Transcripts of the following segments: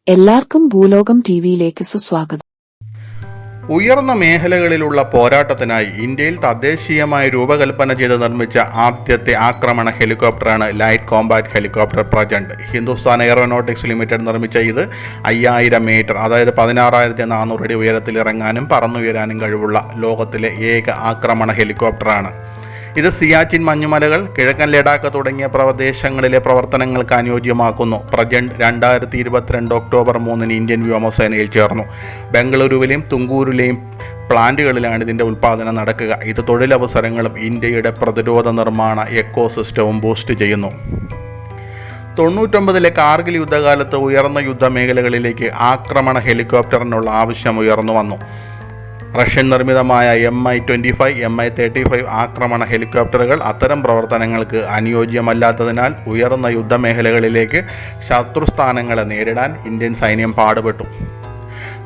എല്ലാവർക്കും ഭൂലോകം ടിവിയിലേക്ക് സുസ്വാഗതം. ഉയർന്ന മേഖലകളിലുള്ള പോരാട്ടത്തിനായി ഇന്ത്യയിൽ തദ്ദേശീയമായി രൂപകൽപ്പന ചെയ്ത് നിർമ്മിച്ച ആദ്യത്തെ ആക്രമണ ഹെലികോപ്റ്ററാണ് light compact helicopter Prachand. Hindustan Aeronautics Limited നിർമ്മിച്ച ഇത് 5000 മീറ്റർ, അതായത് 16,400 അടി ഉയരത്തിൽ ഇറങ്ങാനും പറന്നുയരാനും കഴിവുള്ള ലോകത്തിലെ ഏക ആക്രമണ ഹെലികോപ്റ്ററാണ്. ഇത് സിയാച്ചിൻ മഞ്ഞുമലകൾ, കിഴക്കൻ ലഡാക്ക് തുടങ്ങിയ പ്രദേശങ്ങളിലെ പ്രവർത്തനങ്ങൾക്ക് അനുയോജ്യമാക്കുന്നു. പ്രജന്റ് 2022 ഒക്ടോബർ 3 ഇന്ത്യൻ വ്യോമസേനയിൽ ചേർന്നു. ബംഗളൂരുവിലെയും തുങ്കൂരിലെയും പ്ലാന്റുകളിലാണ് ഇതിൻ്റെ ഉൽപ്പാദനം നടക്കുക. ഇത് തൊഴിലവസരങ്ങളും ഇന്ത്യയുടെ പ്രതിരോധ നിർമ്മാണ എക്കോസിസ്റ്റവും ബൂസ്റ്റ് ചെയ്യുന്നു. 99 കാർഗിൽ യുദ്ധകാലത്ത് ഉയർന്ന യുദ്ധമേഖലകളിലേക്ക് ആക്രമണ ഹെലികോപ്റ്ററിനുള്ള ആവശ്യം ഉയർന്നു വന്നു. റഷ്യൻ നിർമ്മിതമായ Mi-25, Mi-35 ആക്രമണ ഹെലികോപ്റ്ററുകൾ അത്തരം പ്രവർത്തനങ്ങൾക്ക് അനുയോജ്യമല്ലാത്തതിനാൽ ഉയർന്ന യുദ്ധമേഖലകളിലേക്ക് ശത്രുസ്ഥാനങ്ങളെ നേരിടാൻ ഇന്ത്യൻ സൈന്യം പാടുപെട്ടു.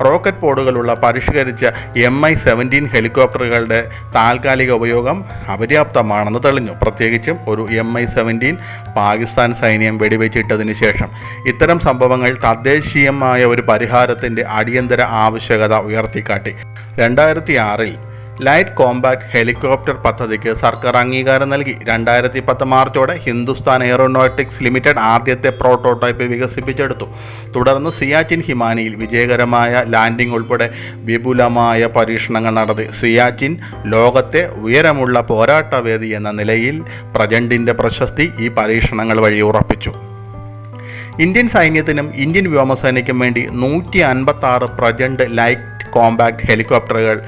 റോക്കറ്റ് പോഡുകളുള്ള പരിഷ്കരിച്ച Mi-17 ഹെലികോപ്റ്ററുകളുടെ താൽക്കാലിക ഉപയോഗം അപര്യാപ്തമാണെന്ന് തെളിഞ്ഞു. പ്രത്യേകിച്ചും ഒരു Mi-17 പാകിസ്ഥാൻ സൈന്യം വെടിവെച്ചിട്ടതിന് ശേഷം. ഇത്തരം സംഭവങ്ങൾ തദ്ദേശീയമായ ഒരു പരിഹാരത്തിൻ്റെ അടിയന്തര ആവശ്യകത ഉയർത്തിക്കാട്ടി. 2006 ലൈറ്റ് കോമ്പാക്ട് ഹെലികോപ്റ്റർ പദ്ധതിക്ക് സർക്കാർ അംഗീകാരം നൽകി. 2010 മാർച്ചോടെ ഹിന്ദുസ്ഥാൻ എയറോനോട്ടിക്സ് ലിമിറ്റഡ് ആദ്യത്തെ പ്രോട്ടോടൈപ്പ് വികസിപ്പിച്ചെടുത്തു. തുടർന്ന് സിയാച്ചിൻ ഹിമാനിയിൽ വിജയകരമായ ലാൻഡിംഗ് ഉൾപ്പെടെ വിപുലമായ പരീക്ഷണങ്ങൾ നടത്തി. സിയാച്ചിൻ ലോകത്തെ ഉയരമുള്ള പോരാട്ടവേദി എന്ന നിലയിൽ പ്രജന്റിൻ്റെ പ്രശസ്തി ഈ പരീക്ഷണങ്ങൾ വഴി ഉറപ്പിച്ചു. ഇന്ത്യൻ സൈന്യത്തിനും ഇന്ത്യൻ വ്യോമസേനയ്ക്കും വേണ്ടി 156 പ്രജന്റ് ലൈറ്റ് കോമ്പാക്ട് ഹെലികോപ്റ്ററുകൾ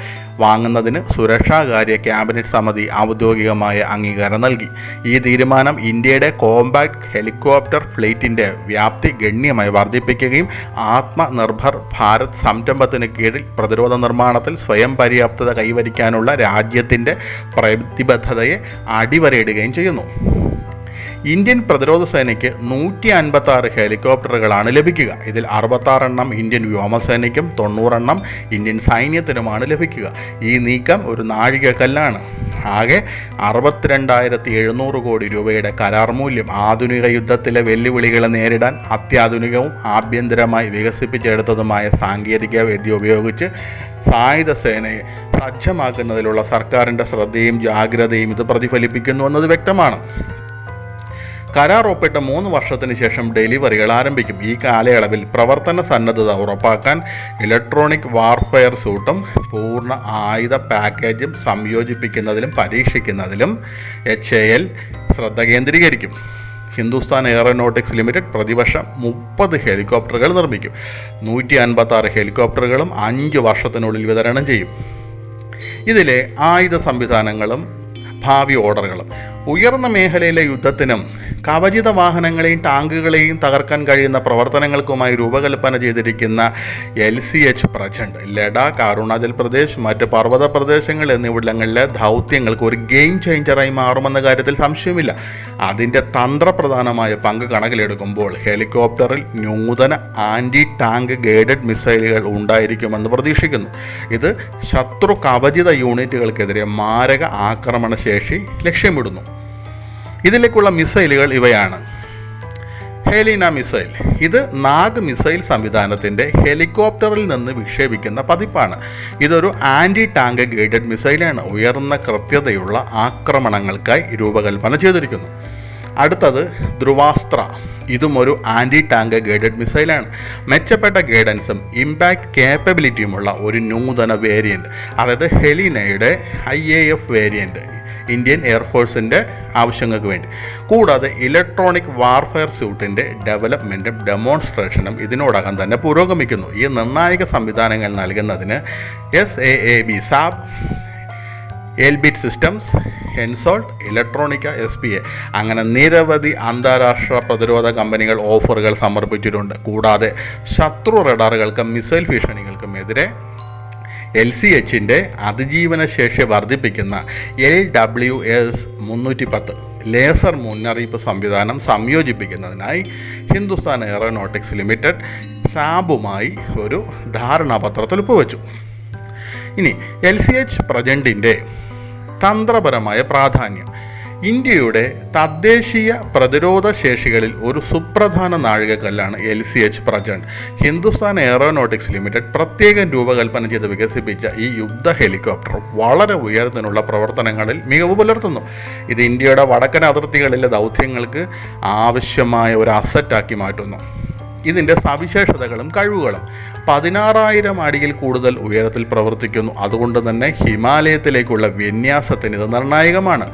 വാങ്ങുന്നതിന് സുരക്ഷാകാര്യ ക്യാബിനറ്റ് സമിതി ഔദ്യോഗികമായ അംഗീകാരം നൽകി. ഈ തീരുമാനം ഇന്ത്യയുടെ കോമ്പാക്ട് ഹെലികോപ്റ്റർ ഫ്ലീറ്റിൻ്റെ വ്യാപ്തി ഗണ്യമായി വർദ്ധിപ്പിക്കുകയും ആത്മനിർഭർ ഭാരത് സംരംഭത്തിന് കീഴിൽ പ്രതിരോധ നിർമ്മാണത്തിൽ സ്വയം പര്യാപ്തത കൈവരിക്കാനുള്ള രാജ്യത്തിൻ്റെ പ്രതിബദ്ധതയെ അടിവരയിടുകയും ചെയ്യുന്നു. ഇന്ത്യൻ പ്രതിരോധ സേനയ്ക്ക് 156 ഹെലികോപ്റ്ററുകളാണ് ലഭിക്കുക. ഇതിൽ 66 എണ്ണം ഇന്ത്യൻ വ്യോമസേനയ്ക്കും 90 എണ്ണം ഇന്ത്യൻ സൈന്യത്തിനുമാണ് ലഭിക്കുക. ഈ നീക്കം ഒരു നാഴികക്കല്ലാണ്. ആകെ 62,700 കോടി രൂപയുടെ കരാർ മൂല്യം ആധുനിക യുദ്ധത്തിലെ വെല്ലുവിളികളെ നേരിടാൻ അത്യാധുനികവും ആഭ്യന്തരമായി വികസിപ്പിച്ചെടുത്തതുമായ സാങ്കേതിക വിദ്യ ഉപയോഗിച്ച് സായുധ സേനയെ സജ്ജമാക്കുന്നതിലുള്ള സർക്കാരിൻ്റെ ശ്രദ്ധയും ജാഗ്രതയും ഇത് പ്രതിഫലിപ്പിക്കുന്നു എന്നത് വ്യക്തമാണ്. കരാർ ഒപ്പിട്ട 3 വർഷത്തിന് ശേഷം ഡെലിവറികൾ ആരംഭിക്കും. ഈ കാലയളവിൽ പ്രവർത്തന സന്നദ്ധത ഉറപ്പാക്കാൻ ഇലക്ട്രോണിക് വാർഫെയർ സൂട്ടും പൂർണ്ണ ആയുധ പാക്കേജും സംയോജിപ്പിക്കുന്നതിലും പരീക്ഷിക്കുന്നതിലും HAL ശ്രദ്ധ കേന്ദ്രീകരിക്കും. ഹിന്ദുസ്ഥാൻ എയറോനോട്ടിക്സ് ലിമിറ്റഡ് പ്രതിവർഷം 30 ഹെലികോപ്റ്ററുകൾ നിർമ്മിക്കും. 156 ഹെലികോപ്റ്ററുകളും 5 വർഷത്തിനുള്ളിൽ വിതരണം ചെയ്യും. ഇതിലെ ആയുധ സംവിധാനങ്ങളും ഭാവി ഓർഡറുകളും ഉയർന്ന മേഖലയിലെ യുദ്ധത്തിനും കവചിത വാഹനങ്ങളെയും ടാങ്കുകളെയും തകർക്കാൻ കഴിയുന്ന പ്രവർത്തനങ്ങൾക്കുമായി രൂപകൽപ്പന ചെയ്തിരിക്കുന്ന LCH പ്രജന്റ് ലഡാക്ക്, അരുണാചൽ പ്രദേശ്, മറ്റ് പർവ്വത പ്രദേശങ്ങൾ എന്നിവിടങ്ങളിലെ ദൗത്യങ്ങൾക്ക് ഒരു ഗെയിം ചേഞ്ചറായി മാറുമെന്ന കാര്യത്തിൽ സംശയമില്ല. അതിൻ്റെ തന്ത്രപ്രധാനമായ പങ്ക് കണക്കിലെടുക്കുമ്പോൾ ഹെലികോപ്റ്ററിൽ നൂതന ആൻറ്റി ടാങ്ക് ഗൈഡഡ് മിസൈലുകൾ ഉണ്ടായിരിക്കുമെന്ന് പ്രതീക്ഷിക്കുന്നു. ഇത് ശത്രു കവചിത യൂണിറ്റുകൾക്കെതിരെ മാരക ആക്രമണശേഷി ലക്ഷ്യമിടുന്നു. ഇതിലേക്കുള്ള മിസൈലുകൾ ഇവയാണ്. Helena missile. ഇത് നാഗ് മിസൈൽ സംവിധാനത്തിൻ്റെ ഹെലികോപ്റ്ററിൽ നിന്ന് വിക്ഷേപിക്കുന്ന പതിപ്പാണ്. ഇതൊരു ആൻറ്റി ടാങ്ക് ഗൈഡഡ് മിസൈലാണ്. ഉയർന്ന കൃത്യതയുള്ള ആക്രമണങ്ങൾക്കായി രൂപകൽപ്പന ചെയ്തിരിക്കുന്നു. അടുത്തത് ധ്രുവാസ്ത്ര. ഇതും ഒരു ആൻറ്റി ടാങ്ക് ഗൈഡഡ് മിസൈലാണ്. മെച്ചപ്പെട്ട ഗൈഡൻസും ഇമ്പാക്റ്റ് കേപ്പബിലിറ്റിയുമുള്ള ഒരു നൂതന വേരിയൻറ്റ്, അതായത് ഹെലീനയുടെ IAF വേരിയൻറ്റ് ഇന്ത്യൻ എയർഫോഴ്സിൻ്റെ ആവശ്യങ്ങൾക്ക് വേണ്ടി. കൂടാതെ ഇലക്ട്രോണിക് വാർഫെയർ സ്യൂട്ടിൻ്റെ ഡെവലപ്മെൻറ്റും ഡെമോൺസ്ട്രേഷനും ഇതിനോടകം തന്നെ പുരോഗമിക്കുന്നു. ഈ നിർണായക സംവിധാനങ്ങൾ നൽകുന്നതിന് SAAB, Elbit Systems, Hensoldt, Elettronica, SPA അങ്ങനെ നിരവധി അന്താരാഷ്ട്ര പ്രതിരോധ കമ്പനികൾ ഓഫറുകൾ സമർപ്പിച്ചിട്ടുണ്ട്. കൂടാതെ ശത്രു റഡാറുകൾക്കും മിസൈൽ ഭീഷണികൾക്കുമെതിരെ LCHൻ്റെ അതിജീവന ശേഷി വർദ്ധിപ്പിക്കുന്ന LWS-310 ലേസർ മുന്നറിയിപ്പ് സംവിധാനം സംയോജിപ്പിക്കുന്നതിനായി ഹിന്ദുസ്ഥാൻ എയറോനോട്ടിക്സ് ലിമിറ്റഡ് സാബുമായി ഒരു ധാരണാപത്രത്തിൽ ഒപ്പുവെച്ചു. ഇനി LCH പ്രജന്റിൻ്റെ തന്ത്രപരമായ പ്രാധാന്യം. ഇന്ത്യയുടെ തദ്ദേശീയ പ്രതിരോധ ശേഷികളിൽ ഒരു സുപ്രധാന നാഴികക്കല്ലാണ് LCH Prachand. Hindustan Aeronautics limited പ്രത്യേകം രൂപകൽപ്പന ചെയ്ത് വികസിപ്പിച്ച ഈ യുദ്ധ ഹെലികോപ്റ്റർ വളരെ ഉയരത്തിനുള്ള പ്രവർത്തനങ്ങളിൽ മികവ് പുലർത്തുന്നു. ഇത് ഇന്ത്യയുടെ വടക്കൻ അതിർത്തികളിലെ ദൗത്യങ്ങൾക്ക് ആവശ്യമായ ഒരു അസറ്റാക്കി മാറ്റുന്നു. ഇതിൻ്റെ സവിശേഷതകളും കഴിവുകളും: 16,000 അടിയിൽ കൂടുതൽ ഉയരത്തിൽ പ്രവർത്തിക്കുന്നു. അതുകൊണ്ട് തന്നെ ഹിമാലയത്തിലേക്കുള്ള വിന്യാസത്തിന് ഇത് നിർണായകമാണ്.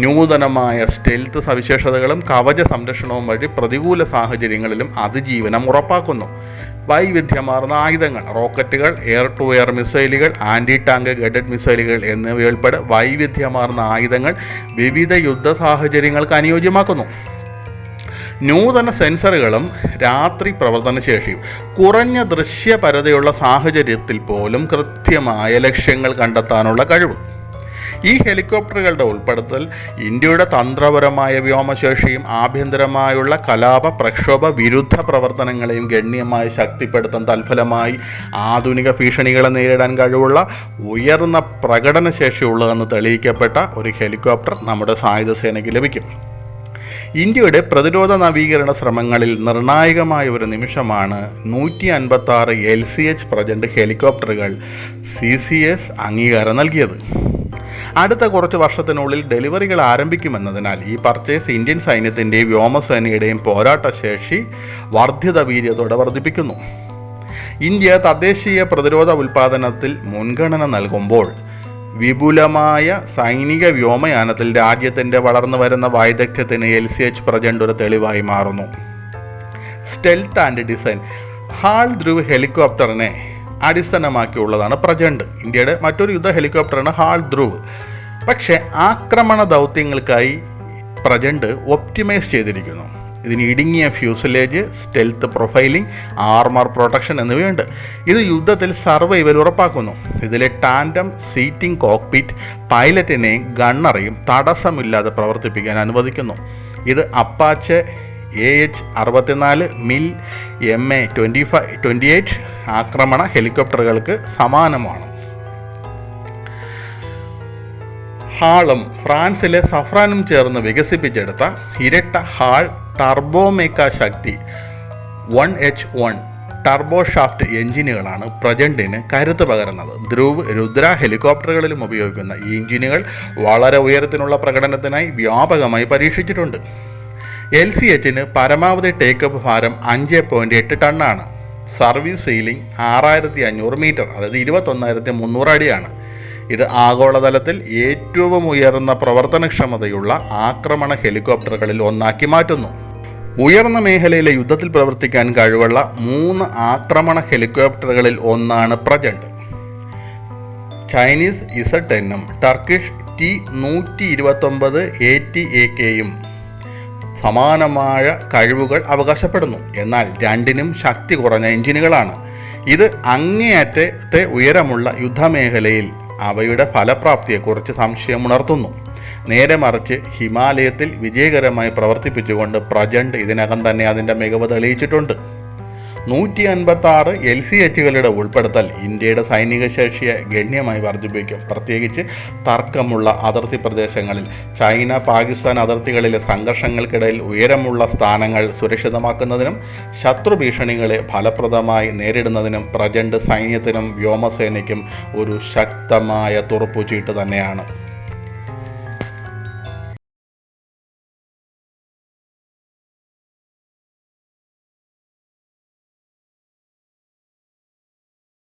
നൂതനമായ സ്റ്റെൽത്ത് സവിശേഷതകളും കവച സംരക്ഷണവും വഴി പ്രതികൂല സാഹചര്യങ്ങളിലും അതിജീവനം ഉറപ്പാക്കുന്നു. വൈവിധ്യമാർന്ന ആയുധങ്ങൾ: റോക്കറ്റുകൾ, എയർ ടു എയർ മിസൈലുകൾ, ആൻറ്റി ടാങ്ക് ഗൈഡഡ് മിസൈലുകൾ എന്നിവയുൾപ്പെടെ വൈവിധ്യമാർന്ന ആയുധങ്ങൾ വിവിധ യുദ്ധ സാഹചര്യങ്ങൾക്ക് അനുയോജ്യമാക്കുന്നു. നൂതന സെൻസറുകളും രാത്രി പ്രവർത്തനശേഷിയും: കുറഞ്ഞ ദൃശ്യപരതയുള്ള സാഹചര്യത്തിൽ പോലും കൃത്യമായ ലക്ഷ്യങ്ങൾ കണ്ടെത്താനുള്ള കഴിവ്. ഈ ഹെലികോപ്റ്ററുകളുടെ ഉൾപ്പെടുത്തൽ ഇന്ത്യയുടെ തന്ത്രപരമായ വ്യോമശേഷിയും ആഭ്യന്തരമായുള്ള കലാപ പ്രക്ഷോഭ വിരുദ്ധ പ്രവർത്തനങ്ങളെയും ഗണ്യമായി ശക്തിപ്പെടുത്താൻ തൽഫലമായി ആധുനിക ഭീഷണികളെ നേരിടാൻ കഴിവുള്ള ഉയർന്ന പ്രകടനശേഷിയുള്ളതെന്ന് തെളിയിക്കപ്പെട്ട ഒരു ഹെലികോപ്റ്റർ നമ്മുടെ സായുധ സേനയ്ക്ക് ലഭിക്കും. ഇന്ത്യയുടെ പ്രതിരോധ നവീകരണ ശ്രമങ്ങളിൽ നിർണായകമായ ഒരു നിമിഷമാണ് 156 LCH പ്രജന്റ് ഹെലികോപ്റ്ററുകൾ CCS അംഗീകാരം നൽകിയത്. അടുത്ത കുറച്ച് വർഷത്തിനുള്ളിൽ ഡെലിവറികൾ ആരംഭിക്കുമെന്നതിനാൽ ഈ പർച്ചേസ് ഇന്ത്യൻ സൈന്യത്തിൻ്റെയും വ്യോമസേനയുടെയും പോരാട്ടശേഷി വർദ്ധിത വീര്യത്തോടെ വർദ്ധിപ്പിക്കുന്നു. ഇന്ത്യ തദ്ദേശീയ പ്രതിരോധ ഉൽപ്പാദനത്തിൽ മുൻഗണന നൽകുമ്പോൾ വിപുലമായ സൈനിക വ്യോമയാനത്തിൽ രാജ്യത്തിൻ്റെ വളർന്നു വരുന്ന വൈദഗ്ധ്യത്തിന് LCH പ്രജന്റ് ഒരു തെളിവായി മാറുന്നു. Stealth and design: HAL Dhruv ഹെലികോപ്റ്ററിനെ അടിസ്ഥാനമാക്കിയുള്ളതാണ് പ്രജന്റ്. ഇന്ത്യയുടെ മറ്റൊരു യുദ്ധ ഹെലികോപ്റ്ററാണ് ഹാൾ ധ്രുവ്. പക്ഷേ ആക്രമണ ദൗത്യങ്ങൾക്കായി പ്രജന്റ് ഒപ്റ്റിമൈസ് ചെയ്തിരിക്കുന്നു. ഇതിന് ഇടുങ്ങിയ fuselage, stealth profiling, armour protection എന്നിവയുണ്ട്. ഇത് യുദ്ധത്തിൽ സർവൈവൽ ഉറപ്പാക്കുന്നു. ഇതിലെ ടാൻഡം സീറ്റിംഗ് കോക്പിറ്റ് പൈലറ്റിനെയും ഗണ്ണറെയും തടസ്സമില്ലാതെ പ്രവർത്തിപ്പിക്കാൻ അനുവദിക്കുന്നു. ഇത് അപ്പാച്ചെ AH-64 മിൽ MA-28 ആക്രമണ ഹെലികോപ്റ്ററുകൾക്ക് സമാനമാണ്. ഹാളും ഫ്രാൻസിലെ സഫ്രാനും ചേർന്ന് വികസിപ്പിച്ചെടുത്ത ഇരട്ട ഹാൾ ടർബോമേക്ക ശക്തി 1H1 ടർബോ ഷാഫ്റ്റ് എഞ്ചിനുകളാണ് പ്രജന്റിന് കരുത്ത് പകരുന്നത്. ധ്രുവ്, രുദ്ര ഹെലികോപ്റ്ററുകളിലും ഉപയോഗിക്കുന്ന ഈ എഞ്ചിനുകൾ വളരെ ഉയരത്തിനുള്ള പ്രകടനത്തിനായി വ്യാപകമായി പരീക്ഷിച്ചിട്ടുണ്ട്. LCHന് പരമാവധി ടേക്കപ്പ് ഭാരം 5.8 ടണ്ണാണ്. സർവീസ് സീലിംഗ് 6,500 മീറ്റർ, അതായത് 21,300 അടിയാണ്. ഇത് ആഗോളതലത്തിൽ ഏറ്റവും ഉയർന്ന പ്രവർത്തനക്ഷമതയുള്ള ആക്രമണ ഹെലികോപ്റ്ററുകളിൽ ഒന്നാക്കി മാറ്റുന്നു. ഉയർന്ന മേഖലയിലെ യുദ്ധത്തിൽ പ്രവർത്തിക്കാൻ കഴിവുള്ള 3 ആക്രമണ ഹെലികോപ്റ്ററുകളിൽ ഒന്നാണ് പ്രജന്റ്. ചൈനീസ് Z-10ഉം ടർക്കിഷ് T-129 ATAKയും സമാനമായ കഴിവുകൾ അവകാശപ്പെടുന്നു. എന്നാൽ രണ്ടിനും ശക്തി കുറഞ്ഞ എഞ്ചിനുകളാണ്. ഇത് അങ്ങേയറ്റത്തെ ഉയരമുള്ള യുദ്ധമേഖലയിൽ അവയുടെ ഫലപ്രാപ്തിയെക്കുറിച്ച് സംശയമുണർത്തുന്നു. നേരെ മറിച്ച് ഹിമാലയത്തിൽ വിജയകരമായി പ്രവർത്തിപ്പിച്ചുകൊണ്ട് പ്രജന്റ് ഇതിനകം തന്നെ അതിൻ്റെ മികവ് തെളിയിച്ചിട്ടുണ്ട്. 156 LCHകളുടെ ഉൾപ്പെടുത്തൽ ഇന്ത്യയുടെ സൈനിക ശേഷിയെ ഗണ്യമായി വർദ്ധിപ്പിക്കും. പ്രത്യേകിച്ച് തർക്കമുള്ള അതിർത്തി പ്രദേശങ്ങളിൽ. ചൈന പാകിസ്ഥാൻ അതിർത്തികളിലെ സംഘർഷങ്ങൾക്കിടയിൽ ഉയരമുള്ള സ്ഥാനങ്ങൾ സുരക്ഷിതമാക്കുന്നതിനും ശത്രു ഭീഷണികളെ ഫലപ്രദമായി നേരിടുന്നതിനും പ്രജന്റ് സൈന്യത്തിനും വ്യോമസേനയ്ക്കും ഒരു ശക്തമായ തുറപ്പുചീട്ട് തന്നെയാണ്.